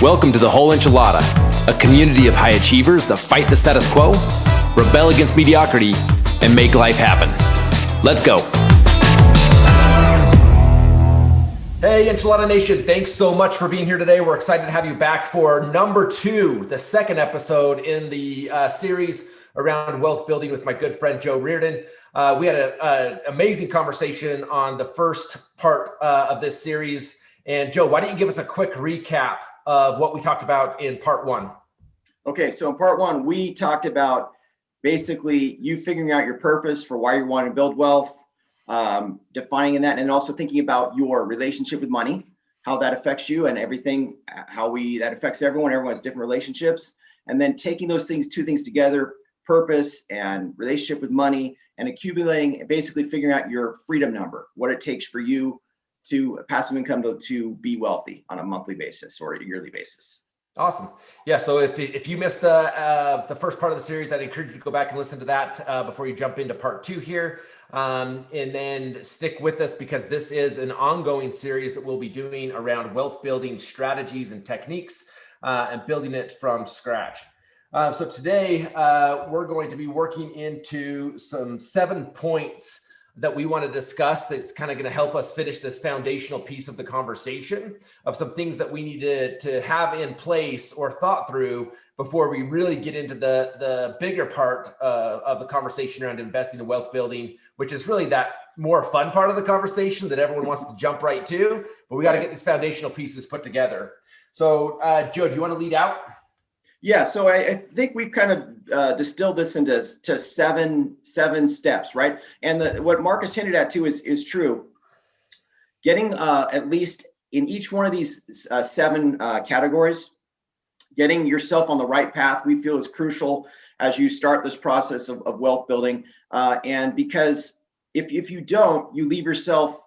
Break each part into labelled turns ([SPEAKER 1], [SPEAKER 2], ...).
[SPEAKER 1] Welcome to the Whole Enchilada, a community of high achievers that fight the status quo, rebel against mediocrity, and make life happen. Let's go. Hey, Enchilada Nation, thanks so much for being here today. We're excited to have you back for number 2, the second episode in the series around wealth building with my good friend, Joe Reardon. We had an amazing conversation on the first part of this series. And Joe, why don't you give us a quick recap of what we talked about in part 1?
[SPEAKER 2] Okay, so in part 1, we talked about basically you figuring out your purpose for why you want to build wealth, defining that, and also thinking about your relationship with money, how that affects you and everything, that affects everyone. Everyone has different relationships. And then taking those two things together, purpose and relationship with money, and accumulating, basically figuring out your freedom number, what it takes for you to passive income to be wealthy on a monthly basis or a yearly basis.
[SPEAKER 1] Awesome. Yeah. So if you missed the first part of the series, I'd encourage you to go back and listen to that before you jump into part 2 here. And then stick with us because this is an ongoing series that we'll be doing around wealth building strategies and techniques and building it from scratch. So today we're going to be working into some 7 points that we want to discuss that's kind of going to help us finish this foundational piece of the conversation of some things that we need to have in place or thought through before we really get into the bigger part of the conversation around investing in wealth building, which is really that more fun part of the conversation that everyone wants to jump right to, but we got to get these foundational pieces put together. So Joe, do you want to lead out?
[SPEAKER 2] Yeah, so I think we've kind of distilled this into seven steps, right? And what Marcus hinted at too is true. Getting at least in each one of these 7 categories, getting yourself on the right path, we feel is crucial as you start this process of wealth building. And because if you don't, you leave yourself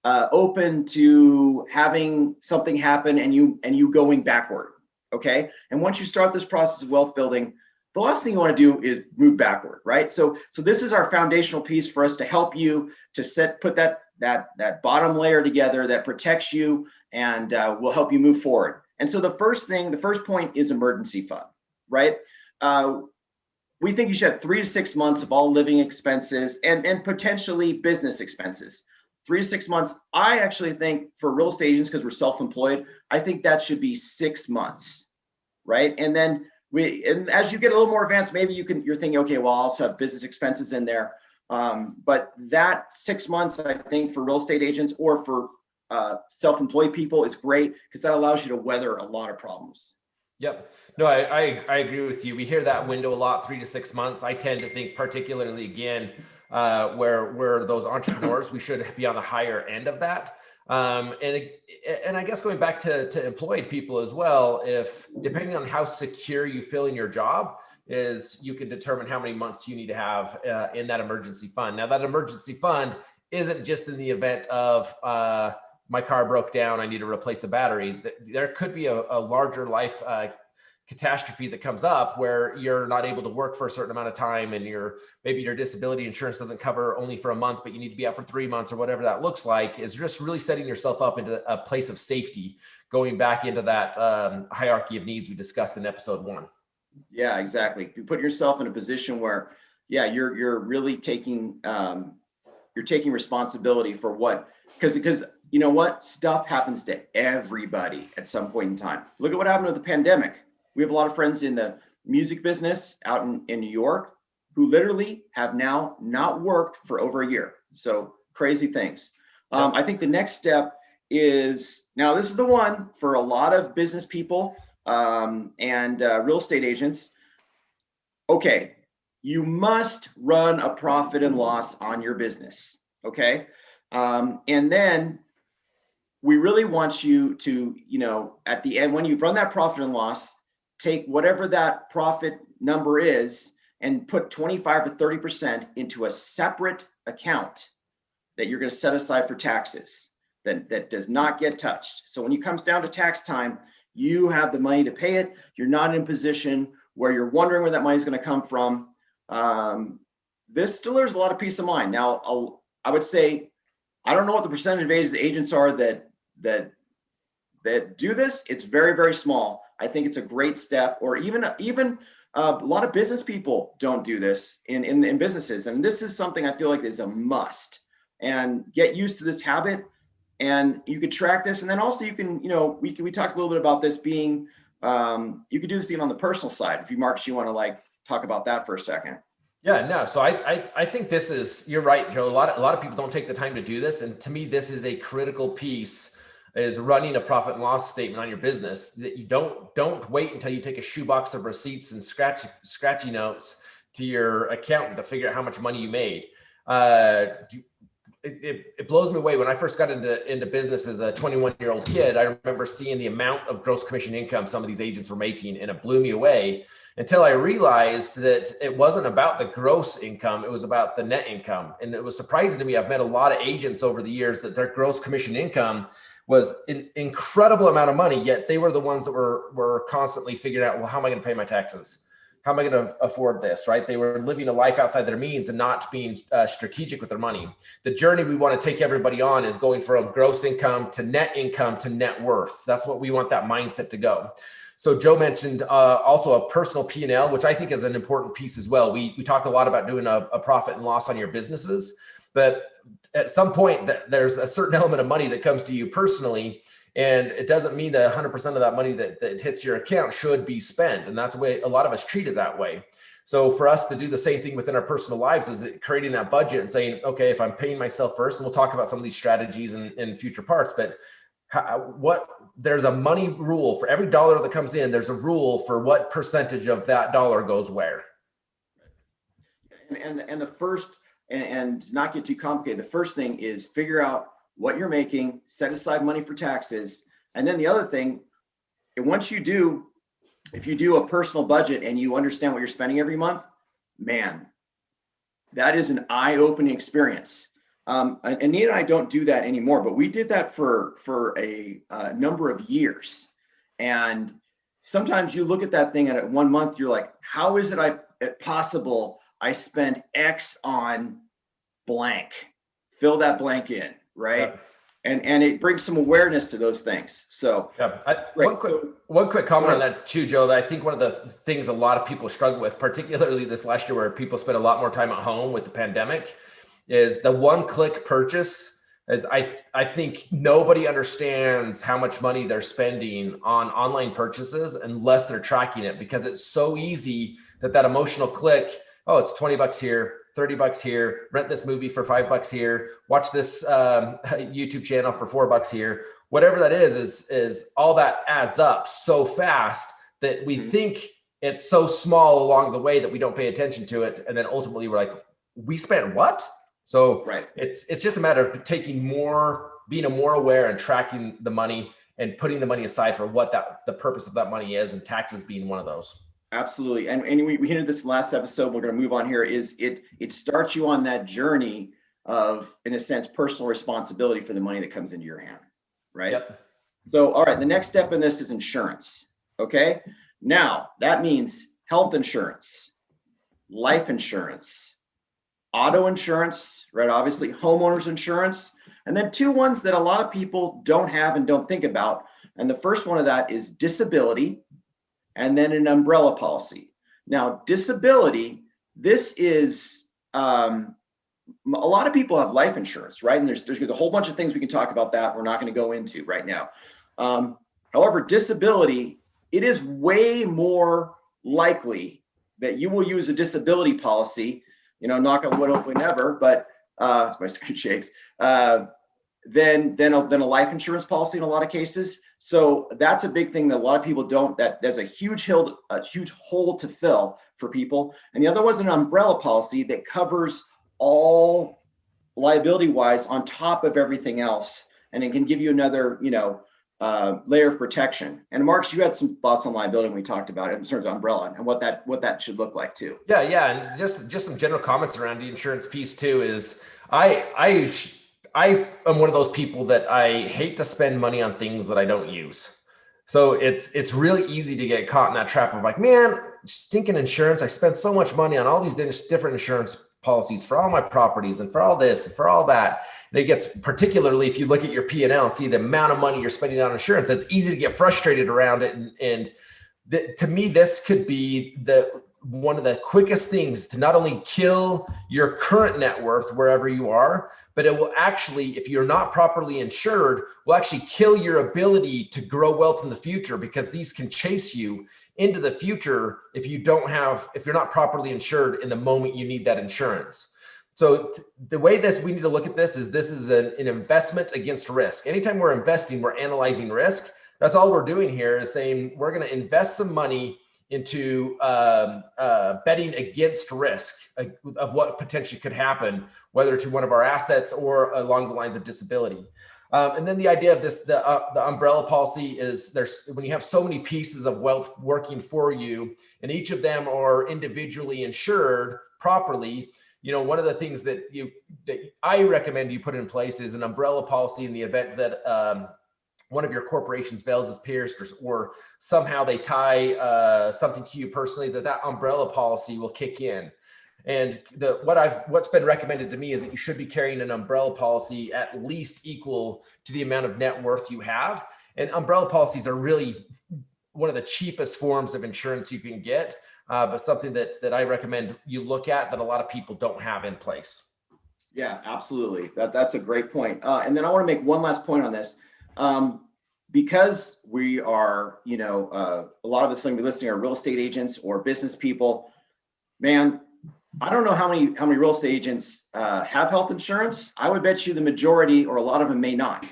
[SPEAKER 2] open to having something happen and you going backward. Okay. And once you start this process of wealth building, the last thing you want to do is move backward, right? So this is our foundational piece for us to help you to put that bottom layer together that protects you and will help you move forward. And so the first point is emergency fund, right? We think you should have 3 to 6 months of all living expenses and potentially business expenses. 3 to 6 months. I actually think for real estate agents, because we're self-employed, I think that should be 6 months, right? And then as you get a little more advanced, maybe you're thinking, okay, well, I'll also have business expenses in there. But that 6 months, I think for real estate agents or for self-employed people is great because that allows you to weather a lot of problems.
[SPEAKER 1] Yep. No, I agree with you. We hear that window a lot, 3 to 6 months. I tend to think particularly again, where those entrepreneurs, we should be on the higher end of that. And I guess going back to employed people as well, if depending on how secure you feel in your job is you can determine how many months you need to have in that emergency fund. Now that emergency fund isn't just in the event of my car broke down, I need to replace the battery. There could be a larger life catastrophe that comes up where you're not able to work for a certain amount of time and maybe your disability insurance doesn't cover only for a month, but you need to be out for 3 months or whatever that looks like, is just really setting yourself up into a place of safety, going back into that hierarchy of needs we discussed in episode 1.
[SPEAKER 2] Yeah, exactly. You put yourself in a position where, you're really taking responsibility for what, because you know what, stuff happens to everybody at some point in time. Look at what happened with the pandemic. We have a lot of friends in the music business out in New York who literally have now not worked for over a year. So crazy things. I think the next step is, now this is the one for a lot of business people and real estate agents. Okay, you must run a profit and loss on your business. Okay. And then we really want you to, at the end, when you've run that profit and loss, take whatever that profit number is and put 25 to 30% into a separate account that you're going to set aside for taxes that does not get touched. So when it comes down to tax time, you have the money to pay it. You're not in a position where you're wondering where that money is going to come from. This delivers a lot of peace of mind. Now, I would say, I don't know what the percentage of agents are that that do this, it's very, very small. I think it's a great step. Or even a lot of business people don't do this in businesses. And this is something I feel like is a must. And get used to this habit. And you could track this. And then also you can, we talked a little bit about this being, you could do this even on the personal side. If Marcus, you want to like talk about that for a second.
[SPEAKER 1] Yeah, no. So I think this is, you're right, Joe. A lot of people don't take the time to do this. And to me, this is a critical piece, is running a profit and loss statement on your business. That you don't wait until you take a shoebox of receipts and scratchy notes to your accountant to figure out how much money you made. It blows me away. When I first got into business as a 21-year-old kid, I remember seeing the amount of gross commission income some of these agents were making, and it blew me away until I realized that it wasn't about the gross income, it was about the net income. And it was surprising to me. I've met a lot of agents over the years that their gross commission income was an incredible amount of money, yet they were the ones that were constantly figuring out, well, how am I going to pay my taxes? How am I going to afford this, right? They were living a life outside their means and not being strategic with their money. The journey we want to take everybody on is going from gross income to net worth. That's what we want that mindset to go. So Joe mentioned also a personal P&L, which I think is an important piece as well. We talk a lot about doing a profit and loss on your businesses, but at some point there's a certain element of money that comes to you personally. And it doesn't mean that 100% of that money that hits your account should be spent. And that's the way a lot of us treat it that way. So for us to do the same thing within our personal lives is creating that budget and saying, okay, if I'm paying myself first, and we'll talk about some of these strategies in future parts, but there's a money rule for every dollar that comes in. There's a rule for what percentage of that dollar goes where.
[SPEAKER 2] And the first, and not get too complicated, the first thing is figure out what you're making, set aside money for taxes. And then the other thing, if you do a personal budget and you understand what you're spending every month, man, that is an eye-opening experience. Anita and I don't do that anymore, but we did that for a number of years. And sometimes you look at that thing and at 1 month, you're like, how is it possible I spend X on blank? Fill that blank in, right? Yeah. And it brings some awareness to those things. So
[SPEAKER 1] yeah, one quick comment on that too, Joe, that I think one of the things a lot of people struggle with, particularly this last year where people spent a lot more time at home with the pandemic, is the one-click purchase. As I think nobody understands how much money they're spending on online purchases unless they're tracking it, because it's so easy that emotional click, oh, it's $20 here, $30 here, rent this movie for $5 here, watch this YouTube channel for $4 here. Whatever that is all that adds up so fast that we think it's so small along the way that we don't pay attention to it. And then ultimately we're like, we spent what? So right. It's just a matter of being more aware and tracking the money and putting the money aside for what the purpose of that money is, and taxes being one of those.
[SPEAKER 2] Absolutely. And we hinted this last episode, we're going to move on here, is it starts you on that journey of, in a sense, personal responsibility for the money that comes into your hand, right?
[SPEAKER 1] Yep.
[SPEAKER 2] So, all right, the next step in this is insurance, okay? Now, that means health insurance, life insurance, auto insurance, right? Obviously, homeowners insurance, and then two ones that a lot of people don't have and don't think about. And the first one of that is disability, and then an umbrella policy. Now, disability, this is, a lot of people have life insurance, right? And there's a whole bunch of things we can talk about that we're not going to go into right now. However, disability, it is way more likely that you will use a disability policy, knock on wood, hopefully never, but my screen shakes, than a life insurance policy in a lot of cases. So that's a big thing that a lot of people don't, that there's a huge hole to fill for people. And the other was an umbrella policy that covers all liability wise on top of everything else. And it can give you another, layer of protection. And Marcus, you had some thoughts on liability when we talked about it in terms of umbrella and what that should look like too.
[SPEAKER 1] Yeah. And just some general comments around the insurance piece too is I am one of those people that I hate to spend money on things that I don't use. So it's really easy to get caught in that trap of like, man, stinking insurance. I spent so much money on all these different insurance policies for all my properties and for all this and for all that. And it gets, particularly if you look at your P&L and see the amount of money you're spending on insurance, it's easy to get frustrated around it. And to me, this could be one of the quickest things to not only kill your current net worth wherever you are, but it will actually, if you're not properly insured, will actually kill your ability to grow wealth in the future, because these can chase you into the future if you're not properly insured in the moment you need that insurance. So the way we need to look at this is an investment against risk. Anytime we're investing, we're analyzing risk. That's all we're doing here, is saying we're going to invest some money into betting against risk of what potentially could happen, whether to one of our assets or along the lines of disability. And then the idea of this, the umbrella policy is, when you have so many pieces of wealth working for you, and each of them are individually insured properly, one of the things that I recommend you put in place is an umbrella policy in the event that one of your corporations fails is pierced, or somehow they tie something to you personally, that umbrella policy will kick in. And what's been recommended to me is that you should be carrying an umbrella policy at least equal to the amount of net worth you have. And umbrella policies are really one of the cheapest forms of insurance you can get, but something that I recommend you look at, that a lot of people don't have in place.
[SPEAKER 2] Yeah, absolutely. That's a great point. And then I want to make one last point on this. Because we are, a lot of us going to be listening are real estate agents or business people. Man, I don't know how many real estate agents have health insurance. I would bet you the majority, or a lot of them, may not,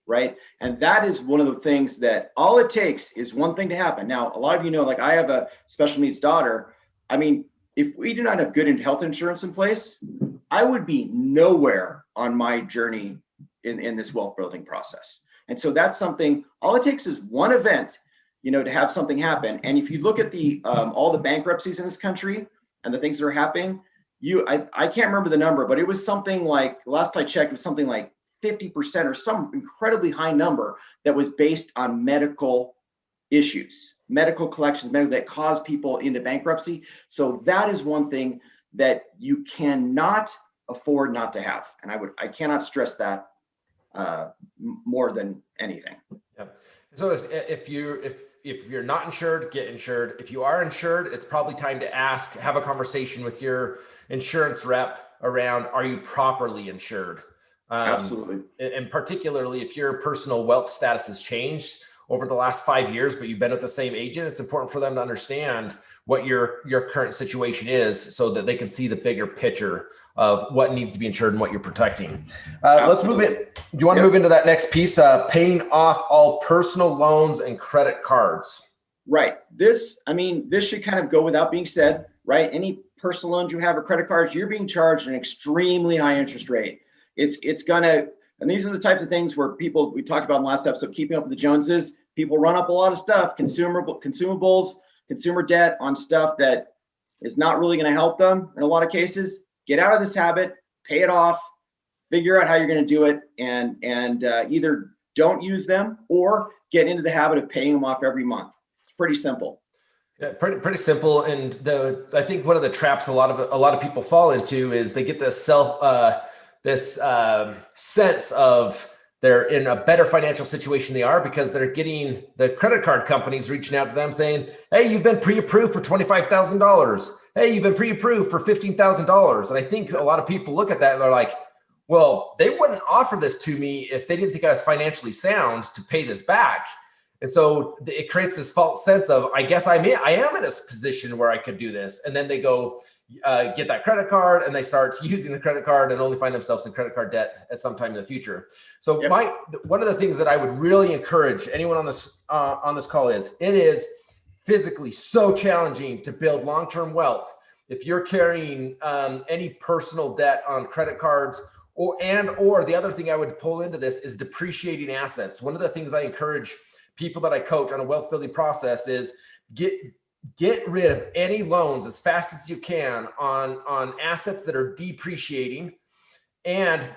[SPEAKER 2] right? And that is one of the things that all it takes is one thing to happen. Now, a lot of like I have a special needs daughter. I mean, if we do not have good health insurance in place, I would be nowhere on my journey in this wealth building process. And so that's something, all it takes is one event, to have something happen. And if you look at all the bankruptcies in this country and the things that are happening, I can't remember the number, but it was something like, last I checked, it was something like 50% or some incredibly high number that was based on medical issues, medical collections, that caused people into bankruptcy. So that is one thing that you cannot afford not to have. And I cannot stress that more than anything.
[SPEAKER 1] Yeah. So if you're not insured, get insured. If you are insured, it's probably time to have a conversation with your insurance rep around, are you properly insured?
[SPEAKER 2] Absolutely.
[SPEAKER 1] And particularly if your personal wealth status has changed over the last 5 years, but you've been with the same agent, it's important for them to understand what your current situation is, so that they can see the bigger picture of what needs to be insured and what you're protecting. Let's move in. Do you want to move into that next piece? Paying off all personal loans and credit cards.
[SPEAKER 2] Right. This should kind of go without being said, right? Any personal loans you have or credit cards, you're being charged an extremely high interest rate. It's gonna, and these are the types of things where we talked about in the last episode, keeping up with the Joneses. People run up a lot of stuff, consumables, consumer debt on stuff that is not really going to help them in a lot of cases. Get out of this habit, pay it off, figure out how you're going to do it, and either don't use them or get into the habit of paying them off every month. It's pretty simple.
[SPEAKER 1] Yeah, pretty simple. And I think one of the traps a lot of people fall into is they get this sense of they're in a better financial situation they are, because they're getting the credit card companies reaching out to them saying, hey, you've been pre-approved for $25,000. Hey, you've been pre-approved for $15,000. And I think a lot of people look at that and they're like, well, they wouldn't offer this to me if they didn't think I was financially sound to pay this back. And so it creates this false sense of, I guess I am in a position where I could do this. And then they go get that credit card and they start using the credit card and only find themselves in credit card debt at some time in the future. So one of the things that I would really encourage anyone on this call is, it is physically so challenging to build long-term wealth. If you're carrying any personal debt on credit cards, or the other thing I would pull into this is depreciating assets. One of the things I encourage people that I coach on a wealth building process is get rid of any loans as fast as you can on assets that are depreciating. And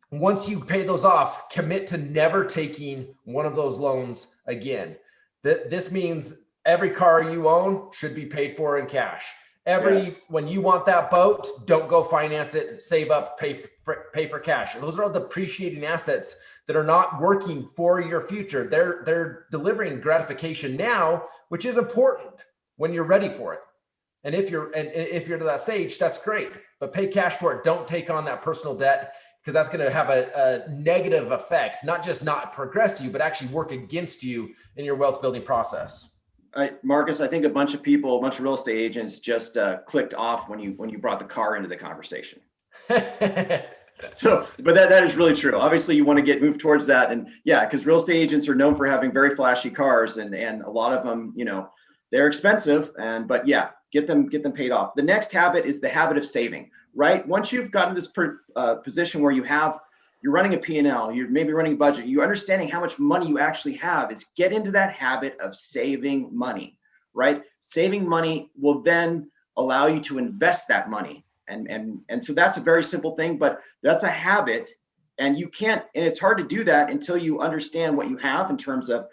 [SPEAKER 1] once you pay those off, commit to never taking one of those loans again. This means every car you own should be paid for in cash.
[SPEAKER 2] Yes.
[SPEAKER 1] When you want that boat, don't go finance it, save up, pay for cash. Those are all depreciating assets that are not working for your future. They're delivering gratification now, which is important when you're ready for it. And if you're to that stage, that's great. But pay cash for it. Don't take on that personal debt, because that's going to have a negative effect, not just not progress you, but actually work against you in your wealth building process.
[SPEAKER 2] Marcus, I think a bunch of real estate agents just clicked off when you brought the car into the conversation. So, but that is really true. Obviously, you want to move towards that, and yeah, because real estate agents are known for having very flashy cars, and a lot of them, they're expensive, but yeah, get them paid off. The next habit is the habit of saving. Right? Once you've gotten this position where you're running a P&L, you're maybe running a budget, you're understanding how much money you actually have, is get into that habit of saving money, right? Saving money will then allow you to invest that money. And so that's a very simple thing, but that's a habit, and it's hard to do that until you understand what you have in terms of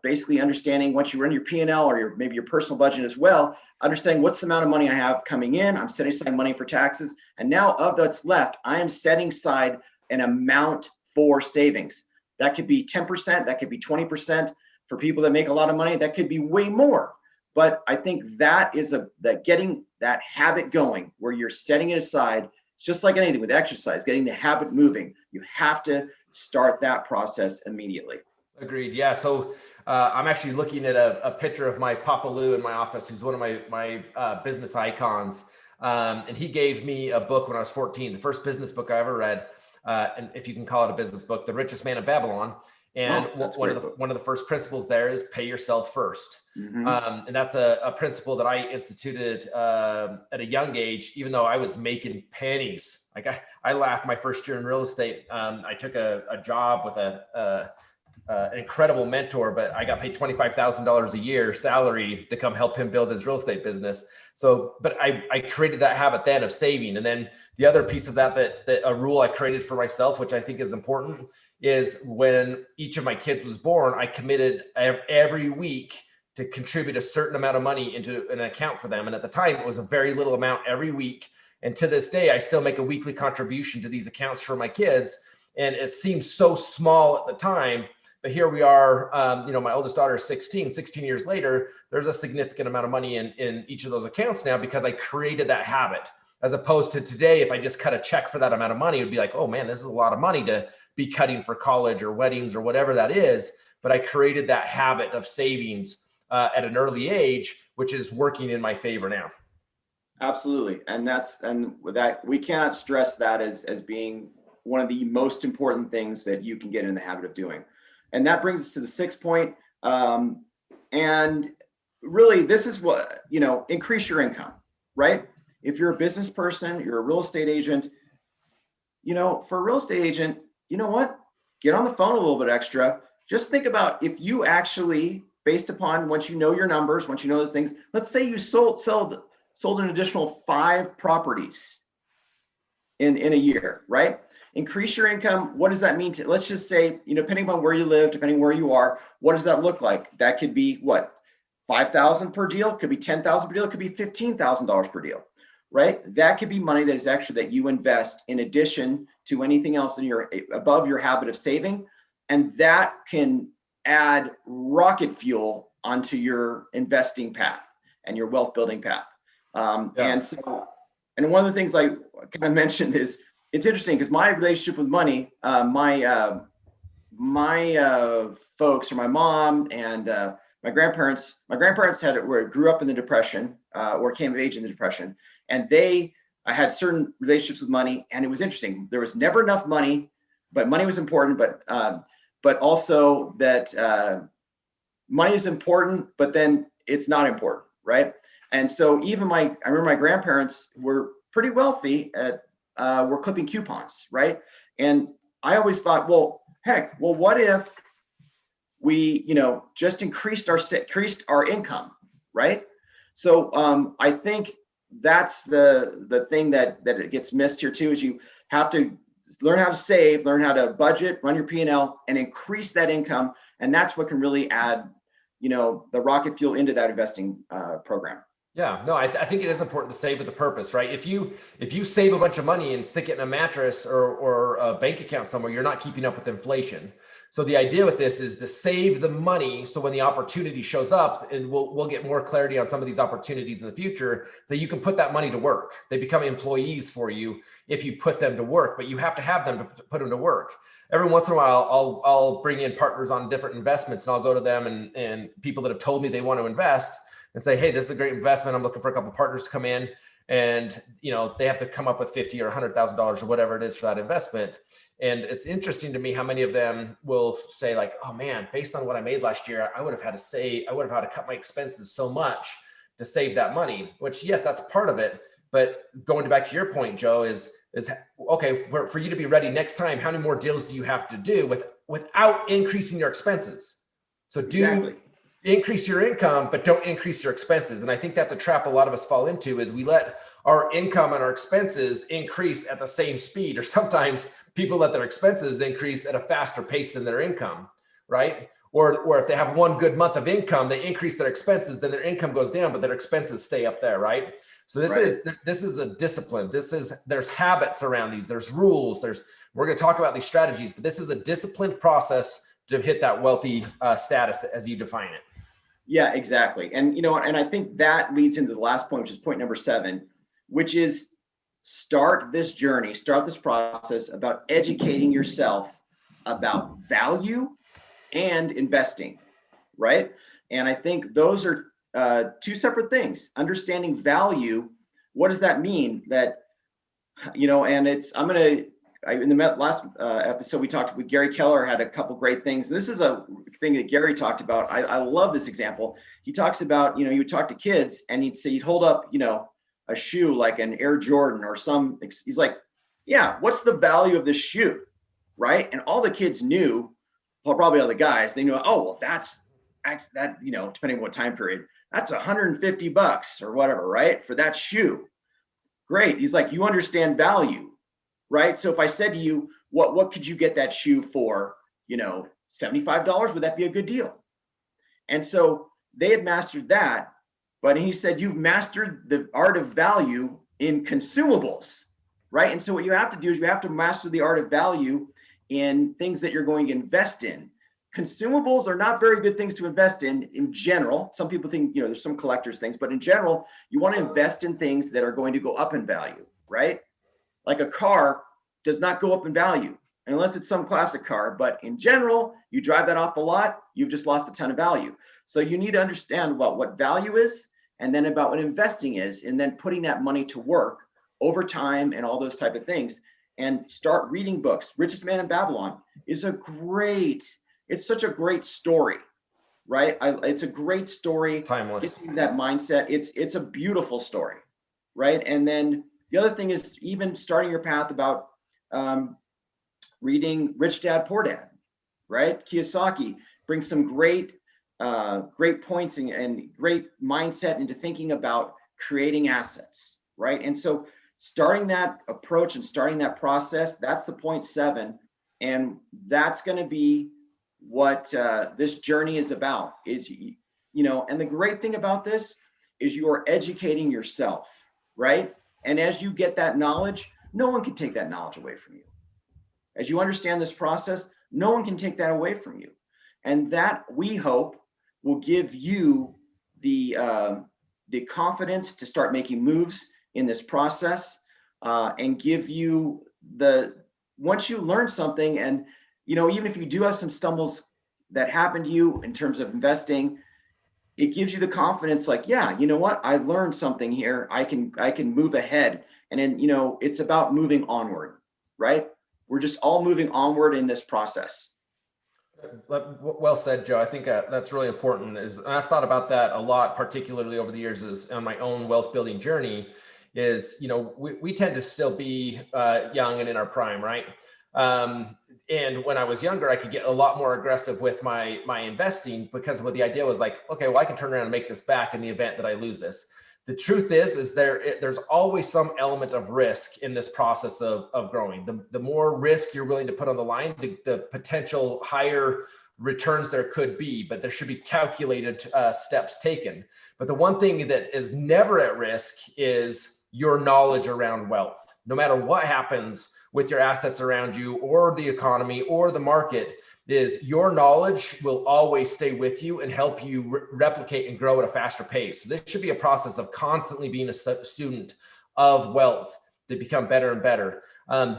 [SPEAKER 2] basically understanding once you run your P&L or maybe your personal budget as well, understanding what's the amount of money I have coming in. I'm setting aside money for taxes. And now of that's left, I am setting aside an amount for savings. That could be 10%, that could be 20%. For people that make a lot of money, that could be way more. But I think that is that getting that habit going where you're setting it aside. It's just like anything with exercise, getting the habit moving. You have to start that process immediately.
[SPEAKER 1] Agreed. Yeah. So I'm actually looking at a picture of my Papa Lou in my office, who's one of my business icons. And he gave me a book when I was 14, the first business book I ever read. And if you can call it a business book, The Richest Man in Babylon. And one of the first principles there is pay yourself first.
[SPEAKER 2] Mm-hmm.
[SPEAKER 1] And that's a principle that I instituted at a young age, even though I was making pennies. Like I laughed my first year in real estate. I took a job with an incredible mentor, but I got paid $25,000 a year salary to come help him build his real estate business. So, but I created that habit then of saving. And then the other piece of that a rule I created for myself, which I think is important, is when each of my kids was born, I committed every week to contribute a certain amount of money into an account for them. And at the time, it was a very little amount every week. And to this day, I still make a weekly contribution to these accounts for my kids. And it seems so small at the time, but here we are, my oldest daughter is 16 years later, there's a significant amount of money in each of those accounts now because I created that habit, as opposed to today, if I just cut a check for that amount of money, it would be like, oh man, this is a lot of money to be cutting for college or weddings or whatever that is. But I created that habit of savings at an early age, which is working in my favor now.
[SPEAKER 2] Absolutely. And with that, we cannot stress that as being one of the most important things that you can get in the habit of doing. And that brings us to the sixth point. And really, this is what, increase your income, right? If you're a business person, you're a real estate agent, for a real estate agent, you know what? Get on the phone a little bit extra. Just think about if you actually, based upon once you know your numbers, once you know those things, let's say you sold an additional 5 properties in a year, right? Increase your income. What does that mean? Let's just say, depending on where you live, depending where you are, what does that look like? That could be what? $5,000 per deal, could be $10,000 per deal, it could be $15,000 per deal, right? That could be money that is actually that you invest in addition to anything else above your habit of saving. And that can add rocket fuel onto your investing path and your wealth building path. And one of the things I kind of mentioned is, it's interesting because my relationship with money, my folks, or my mom and my grandparents grew up in the Depression or came of age in the Depression, and they had certain relationships with money. And it was interesting. There was never enough money, but money was important. But also that money is important, but then it's not important, right? And so even I remember my grandparents were pretty wealthy were clipping coupons, right? And I always thought, well, what if we, just increased our income, right? So I think that's the thing that it gets missed here too, is you have to learn how to save, learn how to budget, run your P&L, and increase that income. And that's what can really add, the rocket fuel into that investing program.
[SPEAKER 1] Yeah, no, I think it is important to save with a purpose, right? If you save a bunch of money and stick it in a mattress or a bank account somewhere, you're not keeping up with inflation. So the idea with this is to save the money so when the opportunity shows up, and we'll get more clarity on some of these opportunities in the future, that you can put that money to work. They become employees for you if you put them to work, but you have to have them to put them to work. Every once in a while, I'll bring in partners on different investments, and I'll go to them and people that have told me they want to invest and say, hey, this is a great investment. I'm looking for a couple of partners to come in, and they have to come up with $50,000 or $100,000 or whatever it is for that investment. And it's interesting to me how many of them will say like, oh man, based on what I made last year, I would have had to cut my expenses so much to save that money, which yes, that's part of it. But going back to your point, Joe, is okay, for you to be ready next time, how many more deals do you have to do without increasing your expenses? So
[SPEAKER 2] Exactly.
[SPEAKER 1] increase your income, but don't increase your expenses. And I think that's a trap a lot of us fall into, is we let our income and our expenses increase at the same speed, or sometimes people let their expenses increase at a faster pace than their income, right? Or if they have one good month of income, they increase their expenses, then their income goes down, but their expenses stay up there, right? So this is a discipline. There's habits around these, there's rules, we're going to talk about these strategies, but this is a disciplined process to hit that wealthy status as you define it.
[SPEAKER 2] Yeah, exactly. And I think that leads into the last point, which is point number 7, which is start this process about educating yourself about value and investing, right? And I think those are two separate things. Understanding value, what does that mean? That, and in the last episode, we talked with Gary Keller, had a couple great things. This is a thing that Gary talked about. I love this example. He talks about, he would talk to kids and he'd hold up, a shoe like an Air Jordan or he's like, yeah, what's the value of this shoe? Right. And all the kids knew, well, probably all the guys, they knew, oh, well, that's that, depending on what time period, that's $150 or whatever, right? For that shoe. Great. He's like, you understand value. Right. So if I said to you, what could you get that shoe for, $75, would that be a good deal? And so they had mastered that. But he said, you've mastered the art of value in consumables. Right. And so what you have to do is you have to master the art of value in things that you're going to invest in. Consumables are not very good things to invest in general. Some people think, there's some collectors things, but in general, you want to invest in things that are going to go up in value, right? Like a car does not go up in value unless it's some classic car. But in general, you drive that off the lot, you've just lost a ton of value. So you need to understand about what value is, and then about what investing is, and then putting that money to work over time and all those type of things. And start reading books. Richest Man in Babylon is it's such a great story, right? It's a great story.
[SPEAKER 1] It's timeless.
[SPEAKER 2] Getting that mindset. It's a beautiful story, right? And then the other thing is even starting your path about reading Rich Dad, Poor Dad, right? Kiyosaki brings some great points and great mindset into thinking about creating assets, right? And so starting that approach and starting that process, that's the point 7. And that's going to be what this journey is about, is, and the great thing about this is you are educating yourself, right? And as you get that knowledge, no one can take that knowledge away from you. As you understand this process, no one can take that away from you. And that, we hope, will give you the confidence to start making moves in this process, and give you once you learn something, and even if you do have some stumbles that happen to you in terms of investing, it gives you the confidence, like, yeah, you know what, I learned something here. I can move ahead. And then, it's about moving onward, right? We're just all moving onward in this process.
[SPEAKER 1] Well said, Joe. I think that's really important. And I've thought about that a lot, particularly over the years, is on my own wealth building journey. Is we tend to still be young and in our prime, right? And when I was younger, I could get a lot more aggressive with my investing, because what the idea was like, okay, well, I can turn around and make this back in the event that I lose this. The truth is there's always some element of risk in this process of growing. The more risk you're willing to put on the line, the potential higher returns there could be, but there should be calculated steps taken. But the one thing that is never at risk is your knowledge around wealth. No matter what happens with your assets around you or the economy or the market, is your knowledge will always stay with you and help you replicate and grow at a faster pace. So this should be a process of constantly being a student of wealth to become better and better.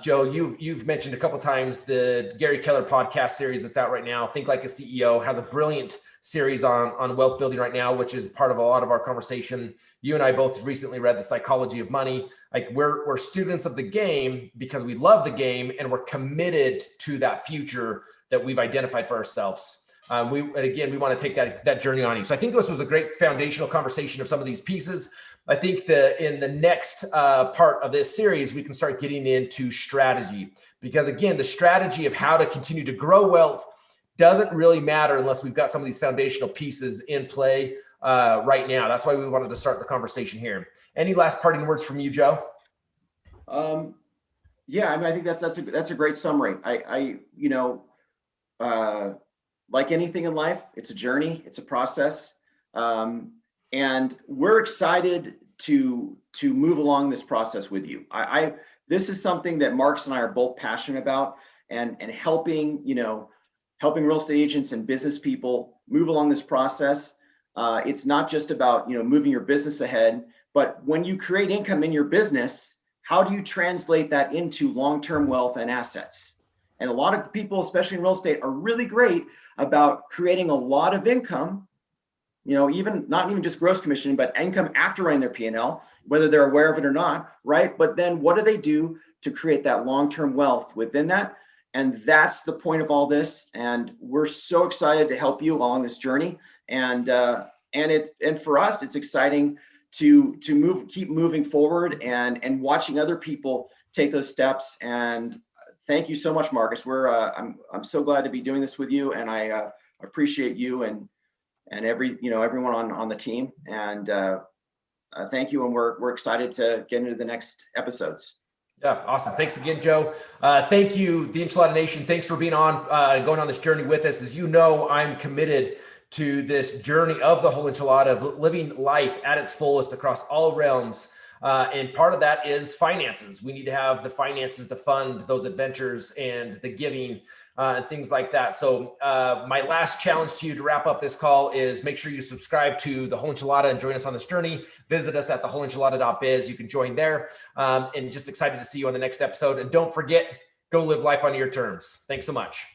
[SPEAKER 1] Joe, you've mentioned a couple of times the Gary Keller podcast series that's out right now. Think Like a CEO has a brilliant series on wealth building right now, which is part of a lot of our conversation. You and I both recently read The Psychology of Money. Like we're students of the game because we love the game and we're committed to that future that we've identified for ourselves. We want to take that journey on you. So I think this was a great foundational conversation of some of these pieces. I think that in the next part of this series, we can start getting into strategy, because again, the strategy of how to continue to grow wealth doesn't really matter unless we've got some of these foundational pieces in play right now. That's why we wanted to start the conversation here. Any last parting words from you, Joe?
[SPEAKER 2] Yeah, I mean, I think that's a great summary. Like anything in life, it's a journey, it's a process. And we're excited to move along this process with you. This is something that Marcus and I are both passionate about, and helping real estate agents and business people move along this process. It's not just about, moving your business ahead, but when you create income in your business, how do you translate that into long-term wealth and assets? And a lot of people, especially in real estate, are really great about creating a lot of income, even not even just gross commission, but income after running their P&L, whether they're aware of it or not, right? But then what do they do to create that long-term wealth within that? And that's the point of all this. And we're so excited to help you along this journey. And for us, it's exciting to keep moving forward and watching other people take those steps. And thank you so much, Marcus. I'm so glad to be doing this with you, and I appreciate you and everyone on the team. And thank you, and we're excited to get into the next episodes.
[SPEAKER 1] Yeah, awesome. Thanks again, Joe. Thank you, the Enchilada Nation. Thanks for being on, going on this journey with us. As you know, I'm committed to this journey of the whole enchilada, of living life at its fullest across all realms. And part of that is finances. We need to have the finances to fund those adventures and the giving and things like that. So my last challenge to you to wrap up this call is make sure you subscribe to The Whole Enchilada and join us on this journey. Visit us at thewholeenchilada.biz. You can join there, and just excited to see you on the next episode. And don't forget, go live life on your terms. Thanks so much.